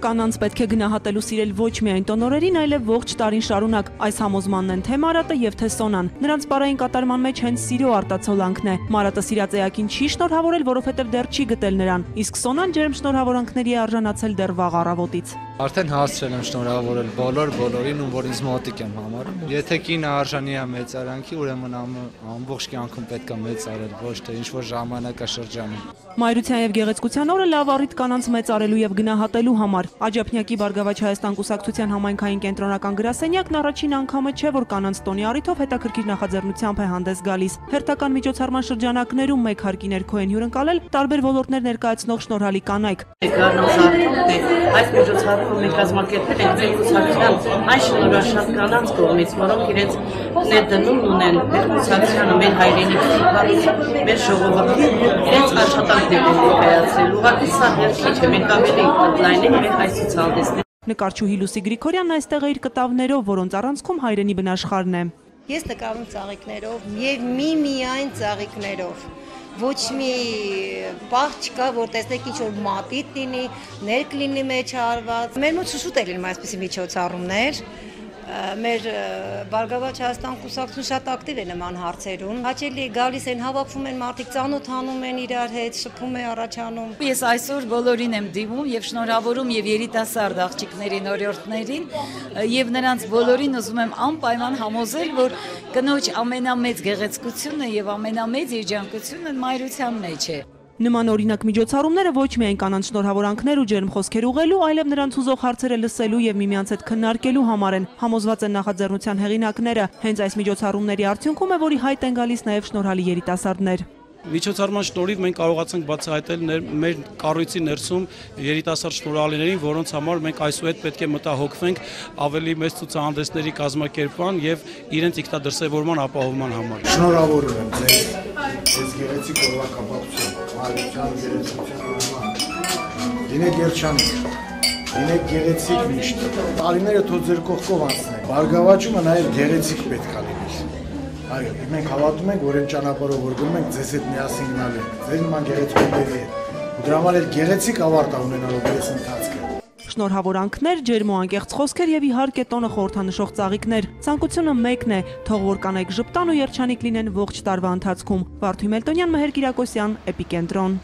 Կանանց պետք է գնահատել ու սիրել ոչ միայն տոնորերին, այլև ողջ տարին շարունակ։ Այս համոզմանն են թե Մարատը եւ թե Սոնան։ Նրանց պարային կատարման մեջ հենց սիրո արտացոլանքն է։ Մարատը սիրած էակին չի շնորհավորել, որովհետեւ դեռ չի գտել նրան, իսկ Սոնան ջերմ շնորհավորանքների է արժանացել դեռ վաղ առավոտից։ Արդեն հասցրել եմ շնորհավորել բոլորին, ում որ ինձ մոտիկ եմ համարում։ Եթե կինը արժանի է մեծարանքի, ուրեմն ամբողջ կյանքում պետք է մեծարել, ոչ թե ինչ-որ ժամանակաշրջանում։ Մայրության եւ գեղեցկության օրը լավ առիթ կանանց մեծարելու եւ գնահատելու համար։ Աջափնյակի Բարգավաճ Հայաստան կուսակցության համայնքային կենտրոնական գրասենյակն առաջին անգամը չէ, որ կանանց տոնի առիթով հետաքրքիր նախաձեռնությամբ է հանդես գալիս։ Հերթական միջոցառման շրջանակներում մեկ հարկի ներքո են հյուրընկալել տարբեր ոլորտներ ներկայացնող շնորհալի կանայք։ Այս միջոցառումը մենք կազմակերպել ենք մեր կուսակցության այն շնորհաշատ կանանց կողմից, որոնք իրենց ներդնում ունեն մեր կուսակցությանը, մեր հայրենիքի հարուստ, մեր ժողովրդի իրենց աշխատանքն են ներկայացրել։ Ուղղակի սա հերքիչ է, մենք ավելի ընդլայնենք մեր այս ցուցահանդեսները։ Նկարչուհի Լուսի Գրիգորյանն այստեղ է իր կտավներով, որոնց առանցքում հայրենի բնաշխարհն է։ Ես նկարում ծաղիկներով եւ միայն ծաղիկներով։ Ոչ մի պահ չկա, որ տեսնեք ինչ-որ մատիտ լինի, ներք լինի մեջ արված։ Մեր մոտ շուշուտ է լինում այսպիսի միջոցառումներ։ Մեր Բարգավաճ Հայաստան կուսակցությունը շատ ակտիվ է նման հարցերում։ Հաճելի գալիս են, հավաքվում են մարդիկ, ծանոթանում են իրար հետ, շփում է առաջանում։ Ես այսօր բոլորին եմ դիմում եւ շնորհավորում եւ երիտասարդ աղջիկներին, օրիորդներին եւ նրանց բոլորին ուզում եմ անպայման համոզել, որ կնոջ ամենամեծ գեղեցկությունը եւ ամենամեծ երջանկությունը մայրության մեջ է։ Նման օրինակ միջոցառումները ոչ միայն կանանց շնորհավորանքներ ու ջերմ խոսքեր ուղղելու, այլև նրանց ուզող հարցերը լսելու եւ միմյանց հետ քննարկելու համար են, համոզված են նախաձեռնության հեղինակները։ Հենց այս միջոցառումների արդյունքում է, որի հայտ են գալիս նաեւ շնորհալի երիտասարդներ։ Միջոցառման շնորհիվ մենք կարողացանք բացահայտել մեր կառույցի ներսում երիտասարդ շնորհալիներին, որոնց համար մենք այսուհետ պետք է մտահոգվենք ավելի մեծ ցուցահանդեսների կազմակերպման եւ իրենց ինքնադրսևորման ապահովման համար։ Շնորհավորում եմ ձեզ այս գեղեցիկ օրվա կապակցությամբ մայրության գեղեցկության։ Լինեք երջանիկ, լինեք գեղեցիկ միշտ։ Տարիները թող ձեր կողքով անցնեն։ Բարգավաճումը նաեւ գեղեցիկ պետք է լինի։ Այո, մենք հավատում ենք, որ այն ճանապարհով որ գնում ենք, ձեզ հետ միասին գնալու ենք։ Ձեր նման գեղեցկուհիների հետ։ Ու դրա համար էլ գեղեցիկ ավարտ ունենալու այս ընթացքը։ Շնորհավորանքներ, ջերմ ու անկեղծ խոսքեր եւ իհարկե տոնը խորհրդանշող ծաղիկներ։ Ցանկությունը մեկն է, թող որ կանայք ժպտան ու երջանիկ լինեն ողջ տարվա ընթացքում։ Վարդուհի Մելտոնյան, Մհեր Կիրակոսյան, Էպիկենտրոն։